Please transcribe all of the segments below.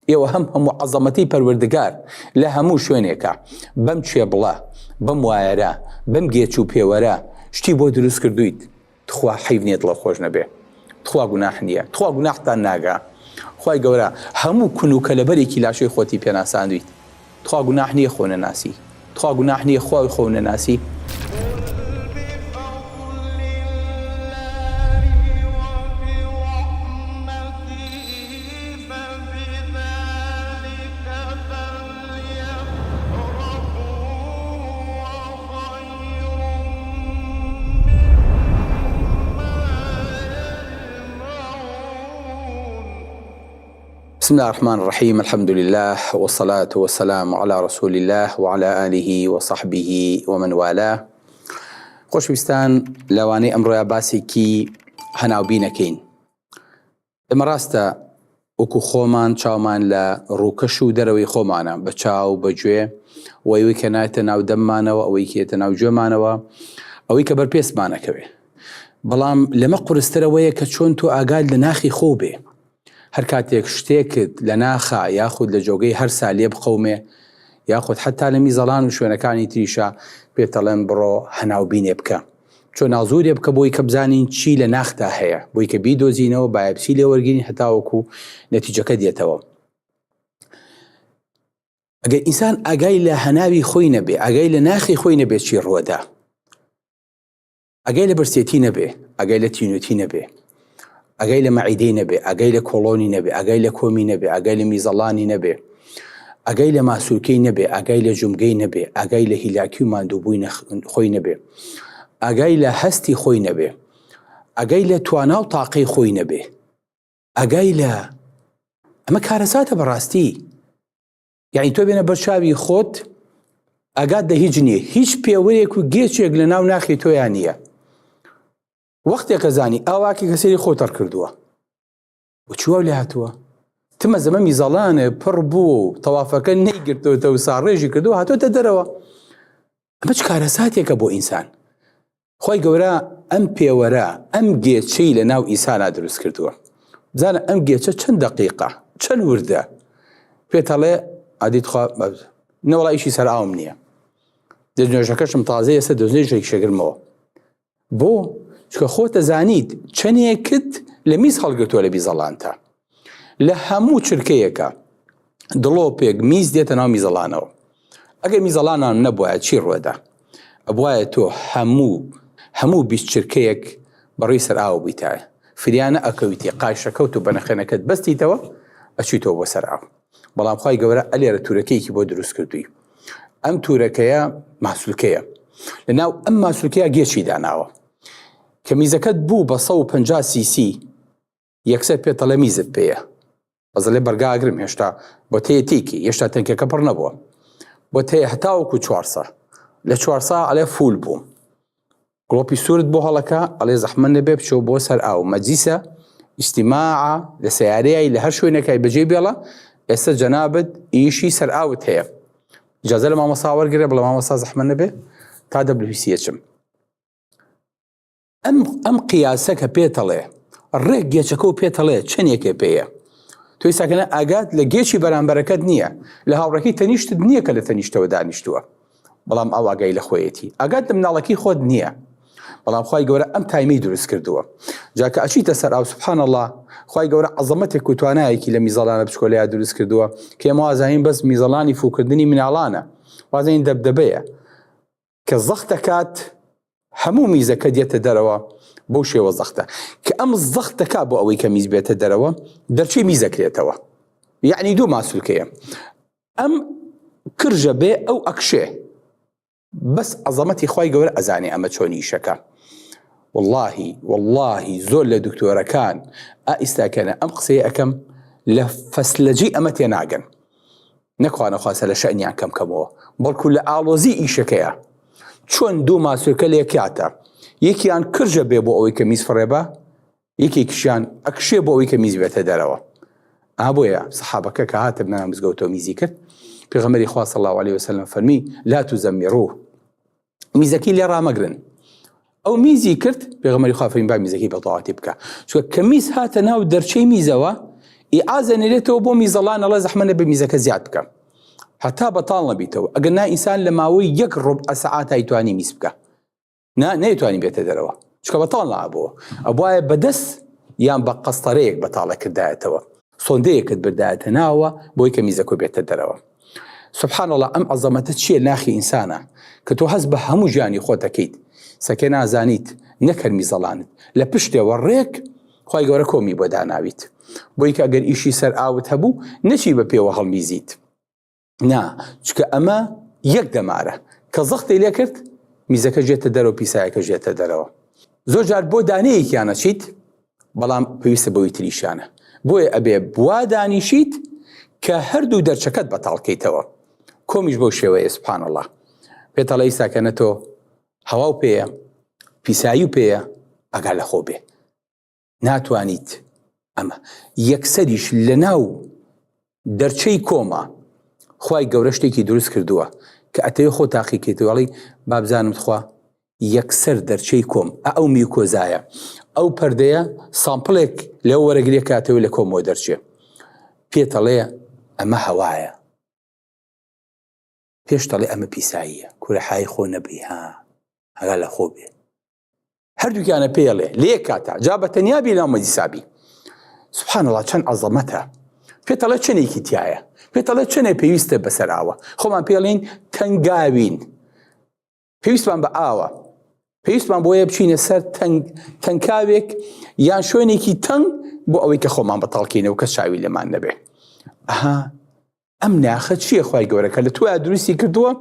ئێوە هەموو عەزەمەتی پەروەردگار لە هەموو شوێنێکە بەم چێبڵە بەم وایەرە بەم گێچ و پێوەرە شتی بۆ دروست کردویت. تخوا حیف نییە دڵە خۆش نەبێ، تخوا گوناح نییە، تخوا گوناحتان ناگا. خوای گەورە هەموو کون و کەلەبەرێکی لاشۆی خۆتی پێناساندویت. تخوا گوناح نییە خۆ نەناسی، تخوا گوناح نییە خۆی خۆ نەناسی. بسم الله الرحمن الرحيم. الحمد لله والصلاة والسلام على رسول الله وعلى آله وصحبه ومن والاه. خۆشەویستان، لەوانەی ئەمڕۆیە باسێکی هەناوبینەکەین. ئێمە ڕاستە وەکو خۆمان چاومان لە ڕووکەش و دەرەوەی خۆمانە، بە چاو بەگوێ، ئەوەی کە نایەتە ناو دەممانەوە، ئەوەی کێتە ناو گوێمانەوە، ئەوەی کە بەرپێسمانەکەوێ. بەڵام لەمە قورسترەوەیە کە چۆن تۆ ئاگاد لە ناخی خۆ بێ. هەر کاتێک شتێکت لە ناخە یاخود لە جۆگەی هەر سالێ بقەومێ، یاخود حتا لە میزەڵان و شوێنەکانی تریشە پێتەڵێن بڕۆ هەناوبینێ بکە، چۆن نازوورێ بکە بۆی کە بزانین چی لە ناختا هەیە، بۆی کە بیدۆزینەوە بایەپسی لێ وەرگین هەتاوەکو نەتیجەکە دێتەوە. ئەگەر ئینسان ئاگای لە هەناوی خۆی نەبێ، ئاگای لە ناخی خۆی نەبێت چی ڕووەدا، ئاگای لە برسێتی نەبێ، ئاگای لە تینوتی نەبێ، ئەگەی لە مەعیدەی نەبێ، ئەگەی لە کۆڵۆنی نەبێ، ئەگەی لە کۆمی نەبێ، ئەگەی لە میزەڵانی نەبێ، ئەگەی لە ماسوولکەی نەبێ، ئەگەی لە جومگەی نەبێ، ئەگەی لە هیلاکی و ماندووبووی خۆی نەبێ، ئەگەی لە هەستی خۆی نەبێ، ئەگەی لە توانا و تاقەی خۆی نەبێ، ئەگەی لە ئەمە کارەساتە بەڕاستی. یعنی تۆ بێنە بەرچاوی خۆت ئاگات لە هیچ نییە، هیچ پێوەیەک و گێچێک لە ناو ناخی تۆیان نییە. وەختێکە زانی ئاواکی کەسێری خۆتەڕ کردووە و چووە لێ هاتووە، تمە زەمە میزەڵانە پڕ بوو و تەوافەکە نەیگرتوتە و ساڕێژی کردووە هاتۆتە دەرەوە. ئەمە چ کارەساتێکە بۆ ئینسان. خۆی گەورە ئەم پێوەرە ئەم گێچەی لە ناو ئینسانە دروست کردووە. بزانە ئەم گێچە چەند دەقیقە چەند وردە پێتەڵێ ئادیت خوا نەوەڵا ئیشی سەرئاوم نییە، دەستنوێژەکەشم تازە ئێستا دەستنوێژێکی شەگرمەوە. بۆ چکە خۆتە زانیت چەندێکت لە میز هەڵگرتووە لە بیزەڵانتە. لە هەموو چرکەیەکە دڵۆپێک میز دێتە ناو میزەڵانەوە. ئەگەر میزەڵانان نەبووە چی ڕوەدا؟ ئەبوایە تۆ هەموو بیست چرکەیەک بەڕووی سەرئاو بیتایە، فریانە ئەکەویتی قایشەکەوت و بەنەخێنەکەت بەستیتەوە ئەچیتەوە بۆ سەرئاو. بەڵام خوای گەورە ئەلێرە تورەکەیەکی بۆ دروست کردووی. ئەم تورەکەیە ماسوولکەیە، لەناو ئەم ماسوولکەیە گێچی داناوە کە میزەکەت بوو بە 150 سیسی یەکسەر پێتەڵە میزت پێیە. بەزەڵێ بەرگاگرم هێشتا بۆ تەیە تێکی، هێشتا تەنکەکە پڕ نەبووە، بۆ تەیە هەتاوەکو 400 لە 400 ئەڵێ فول بووم. گڵۆپی سوورت بۆ هەڵەکە ئەڵێ زەحمە نەبێ بچۆ بۆ سەرئاو. مەجلیسە ئیجتیماعە لە سەیارەیە لە هەر شوێنێکای بەجێ بێڵە ئێستا جەنابەت ئیشی سەرئاوت هەیە، ئیجازە لە مامۆستا وەرگرێ، بڵێ مامۆستا زەحمە نەبێ تا دەبلویسیەچم. ئەم قیاسە کە پێتەڵێ ڕێک گێچەکە و پێتەڵێ چەندێکێ پێیە، تۆی ساکەنە ئاگات لە گێچی بەرامبەرەکەت نییە، لە هاوڕێکی تەنیشتت نییە کە لە تەنیشتەوە دانیشتووە، بەڵام ئەو ئاگای لە خۆیەتی، ئاگات لە مناڵەکی خۆت نییە. بەڵام خوای گەورە ئەم تایمەی دروست کردووە. جاکە ئەچیتە سەرئاو سوبحان الله، خوای گەورە عەزەمەتێک و توانایەکی لە میزەڵانە بچکۆلەیە دروست کردووە کە ئێمە وازانین بەس میزەڵانی فوکردنی مناڵانە، وازانین دەبدەبەیە کە زەخت دەکات هەموو میزەکە دێتە دەرەوە بۆ شێوە زەختە، کە ئەم زەخت دەکات بۆ ئەوەی کە میز بێتە دەرەوە دەرچی میزەکرێتەوە. یعنی دوو ماسوولکەیە، ئەم کرژە بێ ئەو ئەکشێ، بەس عەزەمەتی خوای گەورە ئەزانێ ئەمە چۆنی ئیشەکە. واللهی زۆر لە دکتۆرەکان ئائیستاکەنە ئەم قسەیە ئەەکەم لە فەسلەجی ئەمە تێناگەن، نەخوا نەخواسە لە شەئنیان کەمکەمەوە، بەڵکو لە ئاڵۆزی ئیشەکەیە. چۆن دوو ماسوولکە لێکاتە، یەکیان کرژە بێ بۆ ئەوەی کە میز فڕێبە، یەکێکیشیان ئەکشێ بۆ ئەوەی کە میز بێتە دەرەوە. بۆیە سەحابەکە کە هاتە بنەمە مزگەوتەوە میزی کرد، پێغەمبەری خوا صلی الله علیه وسلم فەرمی لا تزەممیڕوه، میزەکەی لێ ڕامەگرن. ئەو میزی کرد، پێغەمبەری خوا فەرمی با میزەکەی بەتەواتی بکە، چونکە کە میز هاتە ناو دەرچەی میزەوە ئیعازەنێرێتەوە بۆ میزەڵان ئەڵێ زەحمە نەبێ میزەکە زیاد بکە هەتا بەتاڵ نەبیتەوە. ئەگەر نا ئینسان لە ماوەی 1 ڕۆبع سەعات ئەیتوانی میز بکە نەیتوانی بێتە دەرەوە چکە بەتاڵ نابووە ئەبوایە بەدەست یان بە قەستەرەیەک بەتاڵە کردایەتەوە سۆندەیەکت بردایەتە ناوە بۆی کە میزەکە بێتە دەرەوە. سبحان الله ئەم عەزەمەتە چییە ناخی ئینسانە کە تۆ هەست بە هەموو ژیانی خۆتەکەیت سەکە نازانیت نەکەر میزەڵانت لە پشتێوە ڕێک خی گەورە کۆمی بۆ داناویت بۆی کە ئەگەر ئیشی سەر ئاوت هەبوو نەچی بە پێوە هەڵمیزیت نا چکە ئەمە یەک دەمارە کە زەختی لێ کرد میزەکە ژێتە دەرەوە پیسایەکە ژێتە دەرەوە. زۆر جار بۆ دانەیەکیانە چیت بەڵام پێویستە بۆی تریشانە بۆیە ئەبێ بوا دانیشیت کە هەردوو دەرچەکەت بەتاڵکەیتەوە کۆمیش بۆ شێوەیە. سبحان الله پێتەڵە ئیساکەنە تۆ هەوا و پێیە پیسایی و پێیە ئەگا لە خۆ بێ ناتوانیت ئەمە یەکسەریش لە ناو دەرچەی کۆمە خوای گەورە شتێکی دروست کردووە کە ئەتەوێ خۆ تاقیکەیتەوەڵی بابزانم خوا یەکسەر دەرچەی کۆم ئەو میکۆزایە ئەو پەردەیە سامپڵێک لەو وەرەگرێ کاتەوە لە کۆمەوە دەرچێ پێتەڵێ ئەمە هەوایە پێش دەڵێ ئەمە پیساییە کورەحای خۆ نەبی هەگا لە خۆ بێ هەردووکیانە پێڵێ لێ کاتە جا بە تەنیابی لەو مەدیسابی. سبحان الله چەند عەزەمەتە پێتەڵێ چنێکی تایە پێتەڵێ چنێ پێویستە بەسەر ئاوە خۆمان پێڵێن تەنگاوین پێویستمان بە ئاوە پێویستمان بۆیە بچینە سەر تەنکاوێک یان شوێنێکی تەنگ بۆ ئەوەی کە خۆمان بەتاڵکەینەوە کەس چاوی لەمان نەبێ. ئەم ناخە چییە خوای گەورەکە لە توە دروستی کردووە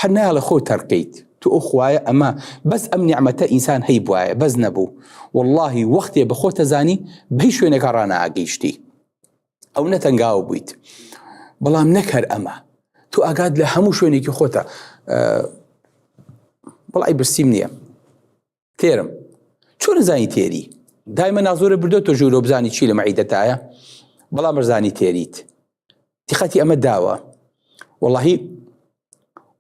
هەر ناڵە خۆ تەرکەیت تو ئەو خوایە ئەمە بەس ئەم نیعمەتە ئینسان هەی بواە بەس نەبوو واللهی وەختێ بە خۆتە زانی بەهی شوێنێکە ڕانائگەیشتی ئەو نەتەنگاوە بوویت بەڵام نەکەر ئەمە تو ئاگات لە هەموو شوێنێکی خۆتە بەڵای برسیم نییە تێرم چۆن زانی تێری دایمە نازۆرە بردۆ تۆ ژوورۆ بزانی چی لە مەعیدەتایە بەڵام ڕزانی تێریت تیخەتی ئەمە داوە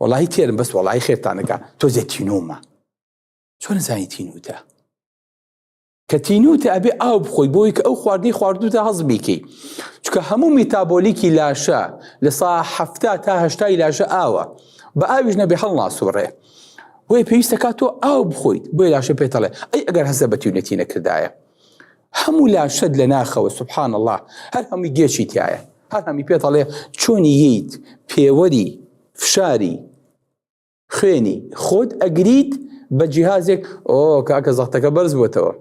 واللهی تێرم بەس واللهی خێرتانەکە تۆ زێ تینۆمە چۆن زانی تینوتە کە تینوتە ئەبێ ئاو بخۆی بۆی کە ئەو خواردنی خواردوتە هەز بیکەی چکە هەموو میتابۆلیکی لاشە لە سا 70 تا 80 لاشە ئاوە بە ئاویش نەبێ هەڵ ناسوڕێ بۆیە پێویستە کات تۆ ئاو بخۆیت بۆیە لاشە پێتەڵێ ئەی ئەگەر هەزە بە تیونەتی نەکردایە هەموو لاشەت لە ناخەوە سبحان الله هەر هەمووی گێچی تایە هەر هەمی پێتەڵێ چۆنی ییت پێوەری فشاری خوێنی خۆت ئەگریت بە جیهازێک کاکە زەختەکە بەرز بووتەوە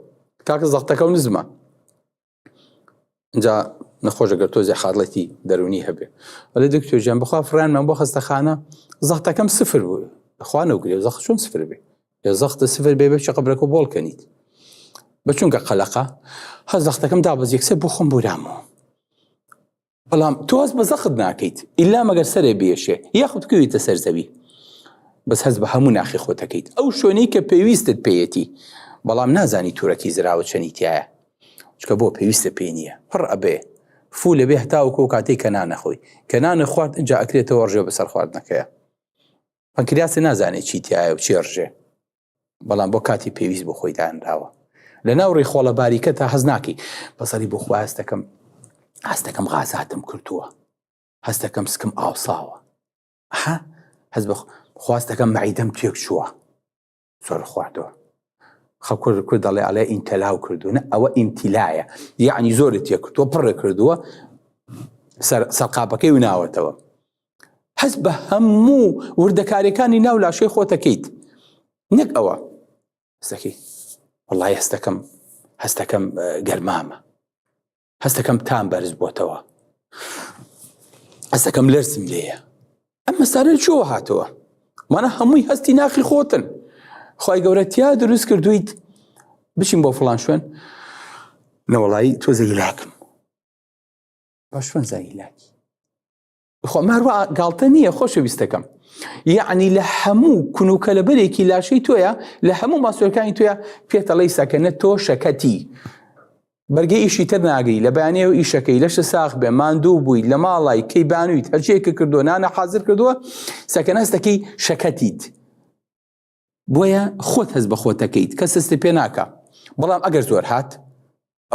کاکە زەختەکە و نزمە اینجا نەخۆشەگەر تۆ زێحاڵەتی دەرونی هەبێ وەلی دکتۆر گیان بخوا فڕانمان بۆ خەستەخانە زەختەکەم سفر بوو خوا نەوگرێ زەخت چۆن سفر بێ یا زەختە سفر بێ بچە قەبرەکە بۆڵکەنیت بە چونکە قەلەقە هە زەختەکەم دابەز یەکسەر بۆ خۆم بورامەوە بەڵام تۆ هەست بە زەخت ناکەیت ئیلا مەگەر سەرێ بێشێ یاخود کوێیتە سەر زەوی بەس هەست بە هەموو ناخی خۆتەکەیت ئەو شوێنەی کە پێویستت پێیەتی بەڵام نازانی توورەکی زراوە چەنیتیایە چکە بۆ پێویستە پێ نییە پڕ ئەبێ فول لەبێ هەتاوکە و کاتێک کە نانەخۆی کە نانەخوارد اینجا ئەکرێتەوە ڕژێ بەسەر خواردنەکەیە پەنکریاسە نازانێت چی تایە و چی ڕژێ بەڵام بۆ کاتی پێویست بۆ خۆی دانراوە لە ناو ڕێخۆڵە باریکە تا هەز ناکەی بەسەری بۆ خوا هەستەکەم غازاتم کردووە هەستەکەم سکم ئاوساوە هەست بە خواستەکەم مەعیدەم تێک چووە زۆر خواردەوە خەڵک کورد دەڵێ ئەڵێ ئینتەلاو کردوونە ئەوە ئینتیلایە یعنی زۆرت تێک کردووە پڕێ کردووە سەرقاپەکەی و ناوەتەوە هەست بە هەموو وردەکاریەکانی ناو لاشەی خۆتەکەیت نەک ئەوە هەستەکەی وەڵڵای هەستەکەم گەرمامە هەستەکەم تام بەرز بۆتەوە هەستەکەم لەرزم لێیە ئەم مەسالە چۆوە هاتەوە مانە هەمووی هەستی ناخی خۆتن خوای گەورە تیا دروست کردویت بچین بۆ فڵان شوێن نەوەڵایی تۆ زەیلاکم باش شوێن زەیلاکی خۆ ماروە گاڵتە نییە خۆشەویستەکەم یعنی لە هەموو کنوکە لەبەرێکی لاشەی تۆیە لە هەموو ماسوولەکانی تۆیە پێتەڵەی سەکەنە تۆ شەکەتی بەرگەی ئیشی تر ناگری لە بەیانەوە ئیشەکەی لەشە ساخ بێ ماندوو بووی لە ماڵای کەی بانوویت هەرچیەکە کردو نانە حازر کردووە سەکەنە هەستەکەی شەکەتیت بۆیە خۆت هەست بە خۆتەکەیت کەس هەستی پێ ناکە بەڵام ئەگەر زۆر هات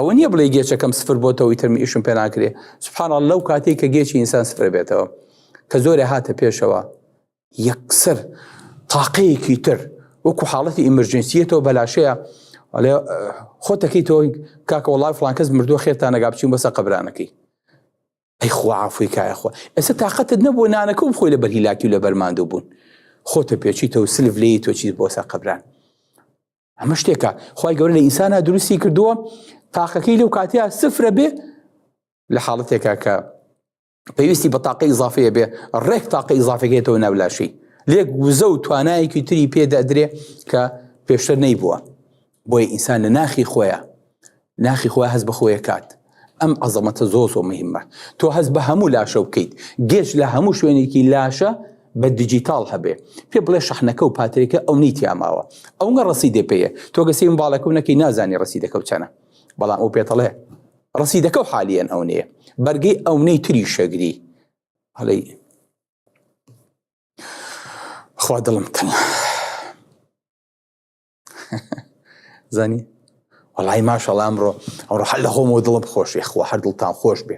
ئەوە نییە بڵێ گێچەکەم سفر بۆتەوەی ترمی ئیشم پێ ناکرێ سبحان الله لەو کاتێک کە گێچی ئینسان سفر بێتەوە کە زۆرێ هاتە پێشەوە یەکسەر تاقەیەکی تر وەکو حاڵەتی ئیمەرجنسیەتەوە بەلاشەیە خۆتەکەیتەوە کاکە وەڵای فڵان کەس مردووە خێرتان نەگا بچین بەسەر قەبرانەکەی ئەی خوا عەفوی کایە خوا ئێستا تاقەتت نەبووە نانەکە بخۆی لە بەر هیلاکی و لە بەر ماندوو بوون خۆتە پێچیتەوە سلف لێی تۆ چیت بۆ سەر قەبران ئەمە شتێکە خوای گەورە لە ئینسانە دروستی کردووە تاقەکەی لەو کاتەیە سفرە بێ لە حاڵەتێکە کە پێویستی بە تاقە ئیزافەیە بێ ڕێک تاقە ئیزافەکەیتەوە ناولاشی لێک وزە و توانایەکی تری پێدەدرێ کە پێشتر نەیبووە بۆیە ئینسان لە ناخی خۆیان هەست بە خۆیە کات ئەم عەزەمەتە زۆر مهمە تۆ هەست بە هەموو لاشە بکەیت گێچ لە هەموو شوێنێکی لاشە بە دیجیتال هەبێ پێ بڵێ شەحنەکە و پاترێکە ئەو نیتیا ماوە ئەوگە ڕەسیدێ پێیە تۆ گەسی منداڵەکە و نەکەی نازانی ڕەسیدەکە و چەنە بەڵام ئەو پێتەڵێ ڕەسیدەکە و حالیەن ئەو نەیە بەرگەی ئەو نەی تری شەگری هەڵەی خوا دڵم تەنگ زانی وەڵای ماشەڵڵا ئەمڕۆ هەر لە خۆمەوە دڵم خۆشی خوا هەر دڵتان خۆش بێ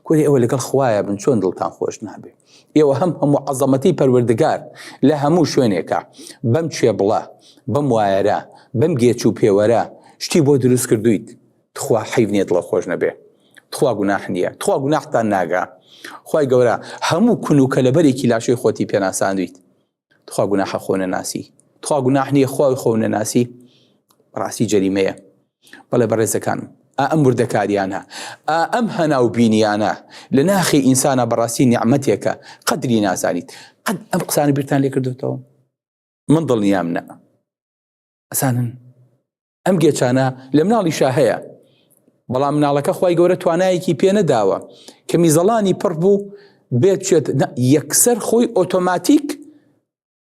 کوری ئەوە لەگەڵ خوایە بن چۆن دڵتان خۆش نابێ ئێوە هەموو عەزەمەتی پەروەردگار لە هەموو شوێنێکە بەم چێبڵە بەم وایەرە بەم گێچ و پێوەرە شتی بۆ دروست کردویت تخوا حیف نییە دڵە خۆش نەبێ تخوا گوناح نییە تخوا گوناحتان ناگا خوای گەورە هەموو کون و کەلەبەرێکی لاشەی خۆتی پێناساندویت تخوا گوناحە خۆ نەناسی تخوا گوناح نییە خۆی خۆ نەناسی ڕاستی جەریمەیە بەڵێ بەڕێزەکانم ئەم وردەکاریانە ئەم هەناو بینیانە لە ناخی ئینسانە بەڕاستی نیعمەتێکە قەدری نازانیت قەد ئەم قسانە بیرتان لێ کردوتەوە من دڵنیام نە ئەسانن ئەم گێچانە لە مناڵیشا هەیە بەڵام مناڵەکە خوای گەورە توانایەکی پێ نەداوە کە میزەڵانی پڕ بوو بێت چێت یەکسەر خۆی ئۆتۆماتیک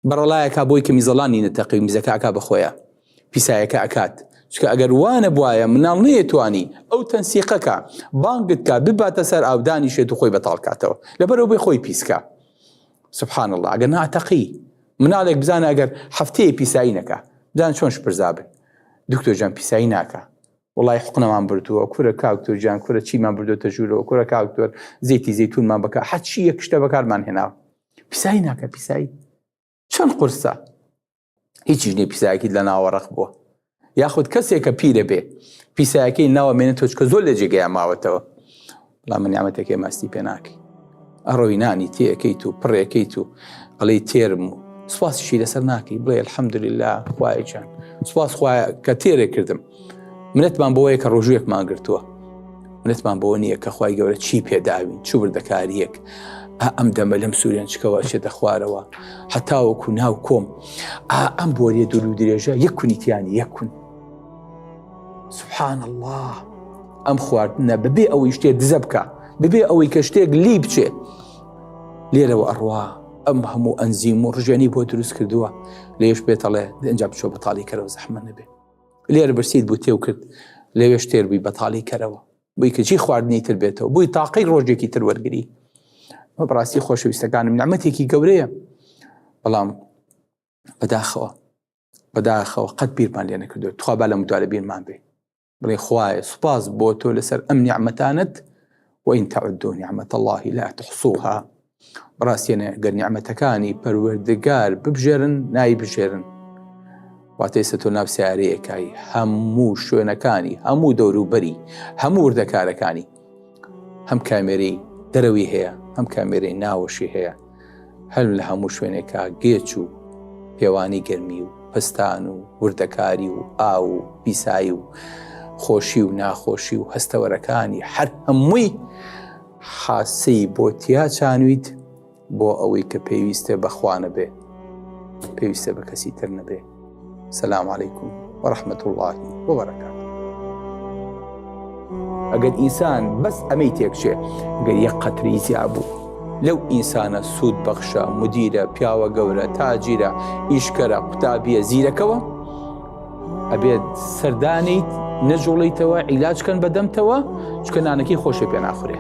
بەڕەڵایەکە بۆی کە میزەڵانی نەتەقی میزەکە ئەکا بەخۆیە پیسایەکە ئەکات چکە ئەگەر وانە بواە مناڵ نەیەتوانی ئەو تەنسیقەکە بانگت کا بباتە سەر ئاودانی شێت و خۆی بەتاڵ کاتەوە لەبەرەوە بێ خۆی پیسکە سبحان الله ئەگەر ناتەقی مناڵێک بزانە ئەگەر هەفتەیە پیسایی نەکە بزانە چۆن شپرزابن دکتۆر جان پیسایی ناکە وڵای حقنەمان بردووە کورە کاکتۆر جان کورە چیمان بردوتە ژوورەوە کورە کاکتۆر زەیتی زەیتونمان بکە هەرچی یەک شتە بەکارمان هێناوە پیسایی ناکە پیسایی چەند قورسە هیچیش نییە پیسایەکیت لە ناوەڕق بووە یاخود کەسێکە پیرە بێ پیسایەکەی ناوەمێنێتەوە چکە زۆر لە جێگەیان ماوەتەوە بەڵام من نیعمەتێکی ماستی پێ ناکەی ئەڕۆی نانی تێەکەیت و پڕێکەیت و ئەڵەی تێرم و سوپاسیشی لەسەر ناکەی بڵێ الحەمدولله خوایە جان سوپاس خوایە کە تێرێک کردم منەتمان بەوەیە کە ڕۆژوویەکمان گرتووە منەتمان بەوە نییە کە خوای گەورە چی پێداوین چوو بردەکاریەک ئەم دەمە لەم سووریان چکەوە شێتە خوارەوە هەتاوەکو ناو کۆم ئەم بۆریە دوور و درێژە یەک کونیتیانی یەک کون سبحان الله ئەم خواردنە ببێ ئەوەی شتێک دزە بکە ببێ ئەوەی کە شتێک لی بچێ لێرەوە ئەڕوا ئەم هەموو ئەنزیم و ڕژێنی بۆ دروست کردووە لێش بێتەڵێ ئەنجام بچۆ بەتاڵی کەرەوە زەحمە نەبێ لێرە برسیت بوو تێو کرد لەوێش تێر بووی بەتاڵی کەرەوە بووی کە چی خواردنی تر بێتەوە بووی تاقەی ڕۆژێکی تر وەرگری مە بەڕاستی خۆشەویستەکانم نیعمەتێکی گەورەیە بەڵام بەداخەوە قەت بیرمان لێ نەکردووە تخوا با لە مدوارە بیرمان بێ بڵێ خوایە سوپاس بۆ تۆ لەسەر ئەم نیعمەتانت وئین تەعودوا نعمة الله لا تحصوها بەڕاستیانە گەر نیعمەتەکانی پەروەردگار ببژێرن نای بژێرن واتەیسە تۆ ناو سیارەیەکایی هەموو شوێنەکانی هەموو دەوروبەری هەموو وردەکارەکانی هەم کامێرەی دەرەوی هەیە هەم کامێرەی ناوەشی هەیە هەر لە هەموو شوێنێکا گێچ و پێوانی گەرمی و پستان و وردەکاری و ئاو و پیسایی و خۆشی و ناخۆشی و هەستەوەرەکانی هەر هەمووی حاسەی بۆ تیا چانویت بۆ ئەوەی کە پێویستە بەخوا نەبێ پێویستە بە کەسی تر نەبێ سلام علیکم ورحمة الله وبركاته ئەگەر ئینسان بەس ئەمەی تێکچێ گەر یەک قەتری زیابوو لەو ئینسانە سوود بەخشە مدیرە پیاوە گەورە تاجیرە ئیشکەرە قوتابیە زیرەکەوە ئەبێت سەردانیت نەجوڵیتەوە عیلاجکەن بەدەمتەوە چکە نانەکەی خۆشە پێ ناخورێ